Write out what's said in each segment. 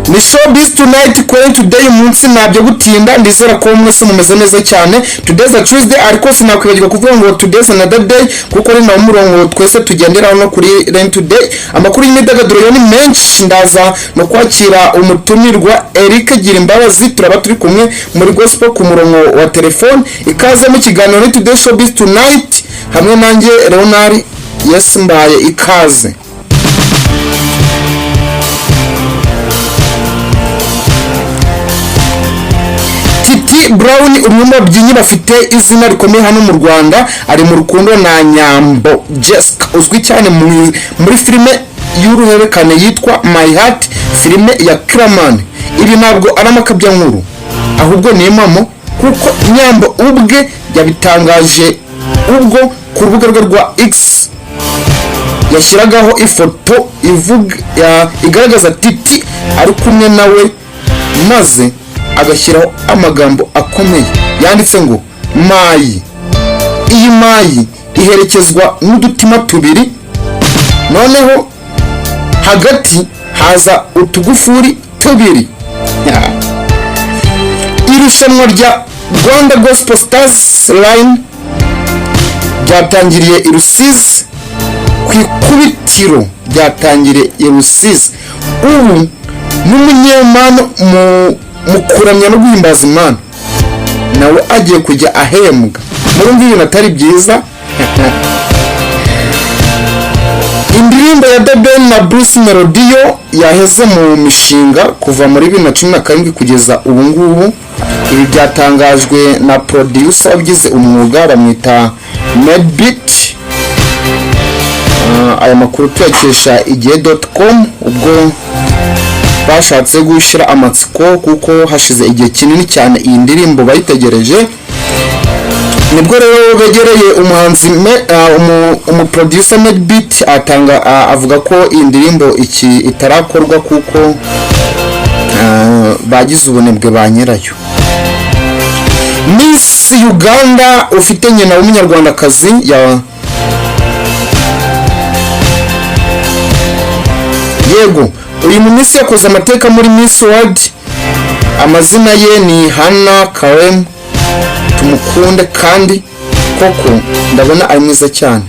ni showbiz tonight kuri today umunsi nabyo gutinda ndizera ko mwese mumeze neza cyane. Today's a Tuesday ariko sinakwibagirwa kuvuga ngo today's another day kuko ari na umurongo twese tugendera no kuri Rain Today. Amakuru y'imyidagaduro yo ni menshi, ndaza no kwakira umutumirwa Eric Girimbabazi, turaba turi kumwe muri gospel ku murongo wa telefone. Ikaze mu kiganiro ni Today Showbiz Tonight hamwe nanjye Leonard. Yes, mbaye ikaze. Titi Brown umwe mu babyinnyi bafite izina rikomeye hano mu Rwanda, ari mu rukundo na Nyambo Jessica uzwi cyane muri filime y'uruhererekane yitwa My Heart, filime ya Kraman. Ibi ntabwo ari amakabya nkuru ahubwo ni impamo kuko Nyambo ubwe yabitangaje ubwo ku rubuga rwe rwa X yashyiragaho ifoto igaragaza Titi ari kumwe nawe, maze agashyiraho amagambo akomeye yanditse ngo mayi. Iyi mayi iherekezwa n'udutima tubiri, noneho hagati haza utugufuri tubiri. Irushanwa rya Rwanda Gospel Stars Line ryatangiriye i Rusizi, ku ikubitiro ryatangiriye i Rusizi. Ubu n'umunyempano mu kuramya no guhimbaza Imana nawe agiye kujya ahembwa. Murumva ibintu atari byiza. Indirimbo ya The Ben na Bruce Melody yaheze mu mishinga kuva muri 2017 kugeza ubu ngubu. Ibi byatangajwe na producer wabigize umwuga bamwita Medbeat. Aya makuru tuyakesha igihe.com ubwo bashatse gushyira amatsiko kuko hashize igihe kinini cyane iyi ndirimbo bayitegereje. Nibwo rero begereye umuhanzi umuproducer Medbeat avuga ko iyi ndirimbo itarakorwa kuko bagize ubunebwe ba nyirayo. Miss Uganda ufite nyina w'umunyarwandakazi yego uyu munsi yakoze amateka muri Miss World. Amazina ye ni Hannah Karem. Tumukunde kandi koko ndabona ari mwiza cyane.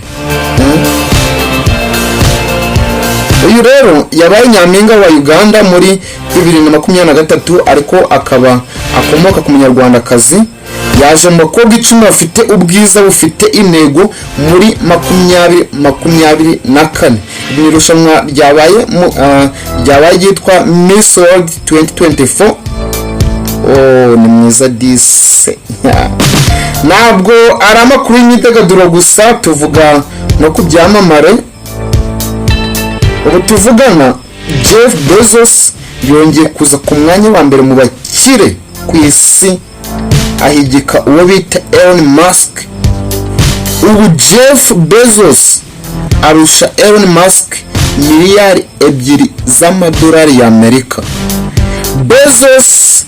Uyu rero yabaye nyampinga wa Uganda muri 2023 ariko akaba akomoka ku munyarwandakazi. Yaje mu bakobwa 10 bafite ubwiza bufite intego muri 2024. Ni irushanwa ryabaye yitwa Miss World 2024. Ni mwiza dise. Ntabwo ari amakuru y'imyidagaduro gusa, tuvuga no ku byamamare. Ubu tuvugana Jeff Bezos yongeye kuza ku mwanya wa mbere mu bakire ku isi, ahigika uwo bita Elon Musk. Ubu Jeff Bezos arusha Elon Musk miliyari 2 z'amadolari y'Amerika. Bezos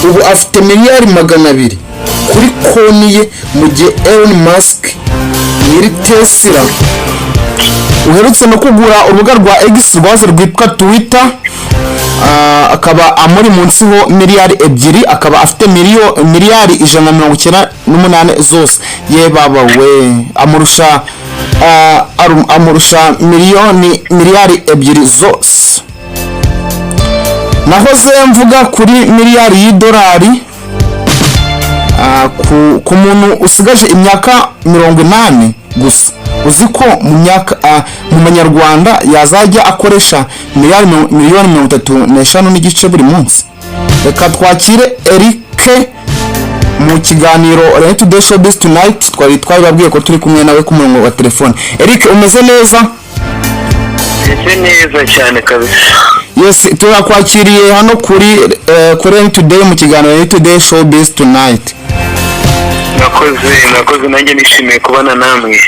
ubu afite miliyari 200 kuri konti ye, mu gihe Elon Musk nyiri Tesla uherutse no kugura urubuga rwa X rwaje rwitwa Twitter, akaba amuri munsi ho miliyari 2, akaba afite miliyari 198 zose. Ye baba we amurusha miliyari 2 zose. Nahoze mvuga kuri miliyari y'idolari ku muntu usigaje imyaka 80 gusa. Uziko mu manyarwanda yazajya akoresha miliyoni 35 n'igice buri munsi. Reka twakire Eric mu kiganiro Rain Today Showbiz Tonight. Twababwiye ko turi kumwe nawe ku murongo wa telefone. Eric, umeze neza? Ese neza cyane kabisa. Yes, turakwakiriye hano kuri Rain Today mu kiganiro Rain Today Showbiz Tonight. Nakoze nanjye nishimiye kubana namwe.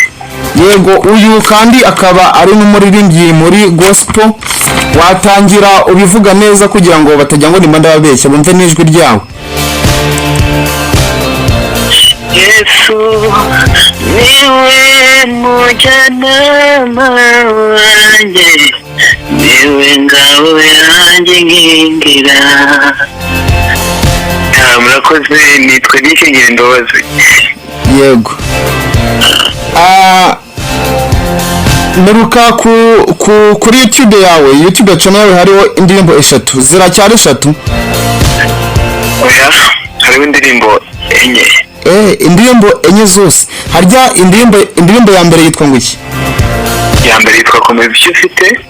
Yego, uyu kandi akaba ari n'umuririmbyi muri gospel. Watangira ubivuga neza kugira ngo batajya ngo nimba ndababeshya bumve n'ijwi ryawe. Yesu niwe mujyanama wanjye, yewe ngabo yanjye nkingira. Murakoze, nitwa Nishingira Imbabazi. yego. Meruka kuri YouTube yawe, YouTube channel yawe hariho indirimbo 3 ziracyari 3? Oya, hariho indirimbo 4. Indirimbo 4 zose. Harya indirimbo ya mbere yitwa ngo iki? Ya mbere yitwa Komeza icyo ufite.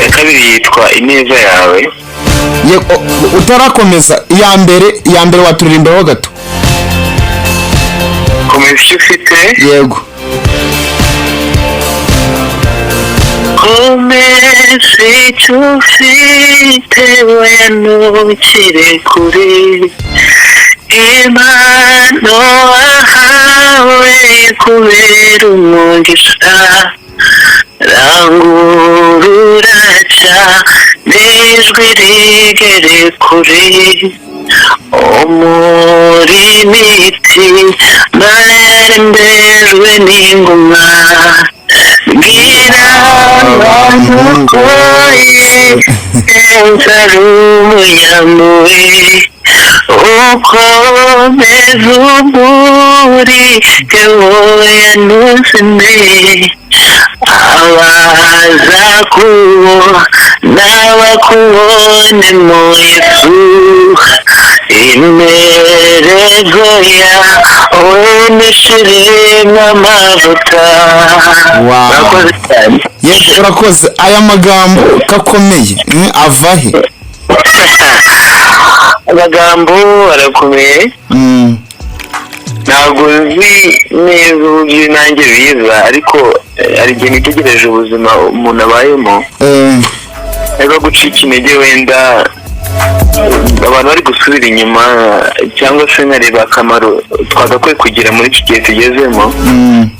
Ya kabiri yitwa Ineza yawe. Utarakomeza iya mbere waturirimbaho gato. Komeza icyo ufite. Yego. Komeza icyo ufite wanukire kure, impano wahawe kubera umugisha, rangurura cyane ijwi rigere kure, umurimiti marembejwe n'ingoma, bwira abantu ko Yesu ari umunyampuhwe, ukomeza umurike wowe ntuzime, abaza kubona bakubone mu Yesu, imerego yawe nishiremo amavuta. Yego, urakoze. Aya magambo kakomeye avahe? Amagambo arakomeye. Ntabwo uzi neza uburyo nanjye biza, ariko hari igihe nitegereje ubuzima umuntu abayemo, ariko gucika intege wenda abantu bari gusubira inyuma, cyangwa se nkareba akamaro twagakwiye kugira muri iki gihe tugezemo,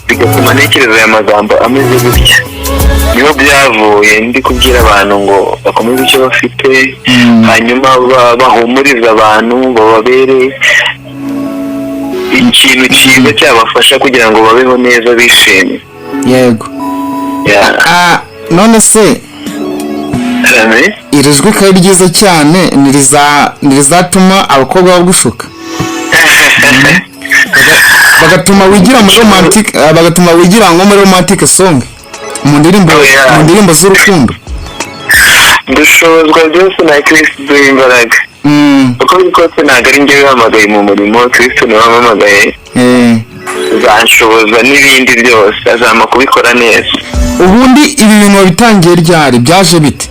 bigatuma ntekereza aya magambo ameze gutya. Niho byavuye ndi kubwira abantu ngo bakomeze icyo bafite, hanyuma bahumuriza abantu, bababere ikintu cyiza cyabafasha kugira ngo babeho neza bishimye. Yego. None se iri jwi ko ari ryiza cyane, ntirizatuma abakobwa bagushuka? bagatuma wigira nko muri romantic song, mu ndirimbo z'urukundo? Dushobozwa byose na Kristo duha imbaraga. Uko bikose ntabwo ari njye wihamagaye mu murimo, Kristo niwe wampamagaye. Zanshoboza n'ibindi byose, azampa kubikora neza. Ubundi ibi bintu wabitangiye ryari? Byaje bite?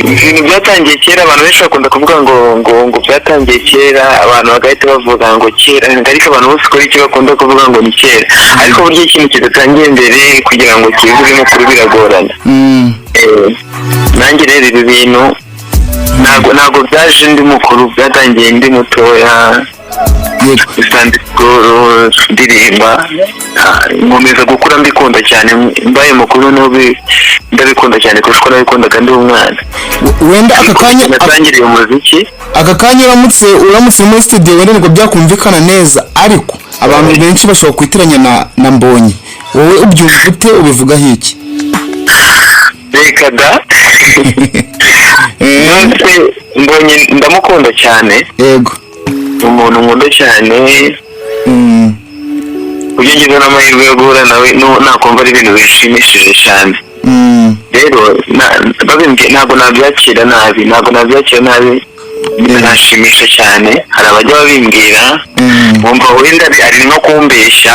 Ibintu byatangiye kera. Abantu benshi bakunda kuvuga ngo byatangiye kera, abantu bagahita bavuga ngo kera, ariko abantu bose kuri icyo bakunda kuvuga ngo ni kera. Ariko burya ikintu kidatangiye mbere kugira ngo kivuge mukuru biragorana. Nanjye rero ibi bintu ntabwo byaje ndi mukuru, byatangiye ndi mutoya. Sunday school ndirimba, nkomeza gukura mbikunda cyane, mbaye mukuru ndabikunda cyane kurusha uko nabikundaga ndi umwana. Wenda natangiriye umuziki. Aka kanya uramutse muri studio wenda nibwo byakumvikana neza, ariko abantu benshi bashobora kwitiranya na Mbonyi. Wowe ubyumva ute, ubivugaho iki? Reka da. Mbonyi ndamukunda cyane. Yego. Umuntu nkunda cyane, uburyo ngize n'amahirwe yo guhura nawe nakumva ari ibintu bishimishije cyane. Rero ntabwo nabyakira nabi, birashimisha cyane. Hari abajya babimbwira bumva wenda ari no kumbeshya,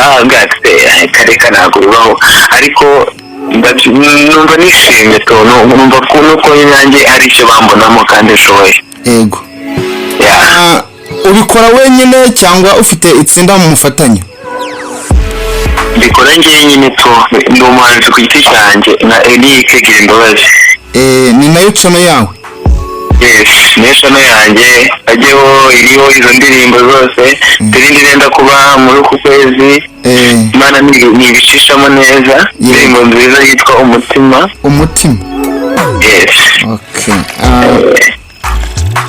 kareka ntabwo bibaho, ariko numva nishimye to, numva nuko nanjye hari icyo bambonamo kandi nshoboye. Yego. Ubikora wenyine cyangwa ufite itsinda mu mufatanya? Mbikora njyenyine to, ndi umuhanzi ku giti cyanjye na Eric Gira Imbabazi. Ni nayo channel yawe? Yes, niyo channel yanjye, ajyeho iriho izo ndirimbo zose. Turindi nenda kuba muri uku kwezi, Imana nibicishamo neza, indirimbo nziza yitwa Umutima. Yes. Okay.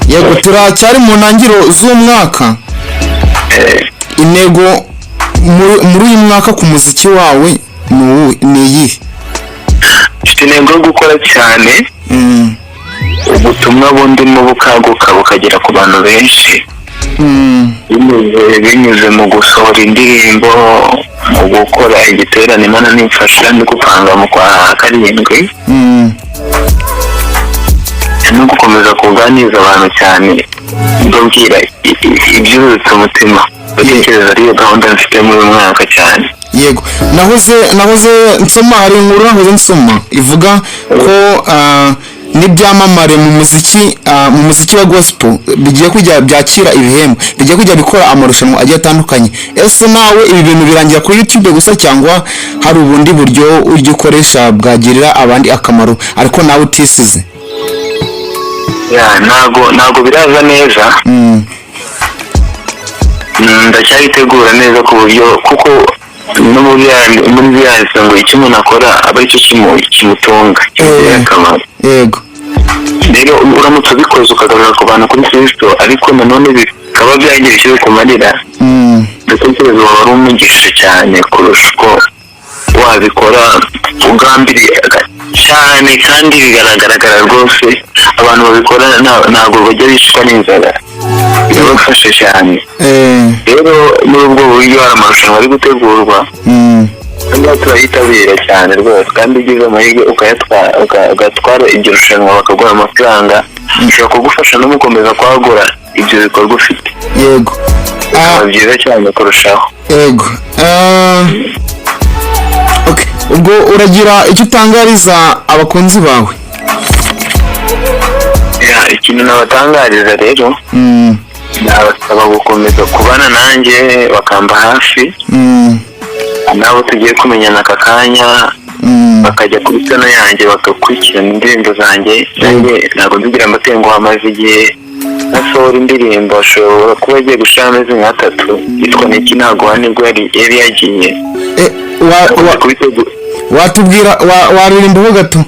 Yego, turacyari mu ntangiriro z'umwaka. Intego muri uyu mwaka ku muziki wawe ni iyihe? mfite intego yo gukora cyane ubutumwa bundimo bukaguka bukagera ku bantu benshi binyuze mu gusohora indirimbo, mu gukora igiterane Imana nimfasha ndi gupanga mu kwa karindwi, no gukomeza kuganiriza abantu cyane mbabwira ibyurutse umutima. Batekereza ariyo gahunda mfite muri uyu mwaka cyane. Yego, nahoze nsoma, hari inkuru nahoze nsoma ivuga ko n'ibyamamare mu muziki wa gospel bigiye kujya byakira ibihembo, bigiye kujya bikora amarushanwa agiye atandukanye. Ese nawe ibi bintu birangira kuri YouTube gusa cyangwa hari ubundi buryo ujya ukoresha bwagirira abandi akamaro ariko nawe utisize? ntago biraza neza. Ndacyayitegura neza ku buryo kuko no muri byanditse ngo icyo umuntu akora aba aricyo kimutunga akamaro. Yego, rero uramutse ubikoze ukagarura ku bantu kuri Kristo ariko nanone bikaba byagira icyo bikumarira, ndatekereza waba ari umugisha cyane kurusha uko wabikora ugambiriye cyane kandi bigaragara rwose. Abantu babikora ntabwo bajya bicwa n'inzara, birabafasha cyane. Rero muri ubwo buryo hari amarushanwa ari gutegurwa kandi turayitabira cyane rwose, kandi ugize amahirwe ugatwara iryo rushanwa bakaguha amafaranga bishobora kugufasha no gukomeza kwagura ibyo bikorwa ufite. Yego, biba byiza cyane kurushaho. Yego, ubwo uragira icyo utangariza abakunzi bawe? Ikintu nabatangariza rero nabasaba gukomeza kubana nanjye bakamba hafi, nabo tugiye kumenyana aka kanya bakajya kuri channel yanjye bakakurikirana indirimbo zanjye. Nanjye ntabwo nzigira amatenguha, amaze igihe nasohora indirimbo ashobora kuba agiye gushira amezi nka 3 yitwa Niki Naguha, nibwo yari yagiye. Watubwira waririmbaho gato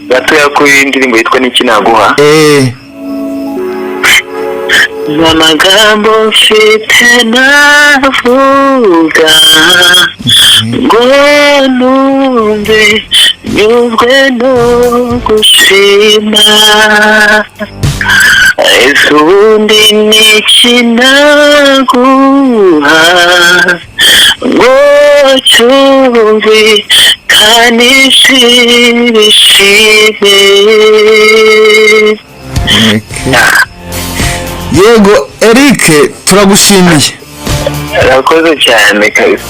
gatoya ku indirimbo yitwa Niki Naguha? Amagambo mfite navuga ngo numve nyuzwe no gushima, ese ubundi niki naguha ngo cyumve kanishimishime. Yego Eric, turagushimiye. Urakoze cyane kabisa.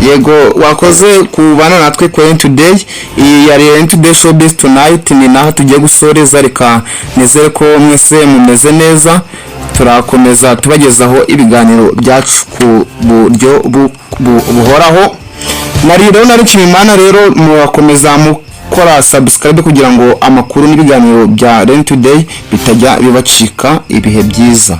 Yego, wakoze kubana natwe kuri Today. Iyi yari Today Showbiz Tonight, ni naho tugiye gusoreza. Reka nizere ko mwese mumeze neza, turakomeza tubagezaho ibiganiro byacu ku buryo buhoraho. Nariro Nshimiyimana rero murakomeza mukora subscribe kugira ngo amakuru n'ibiganiro bya Today bitajya bibacika. Ibihe byiza.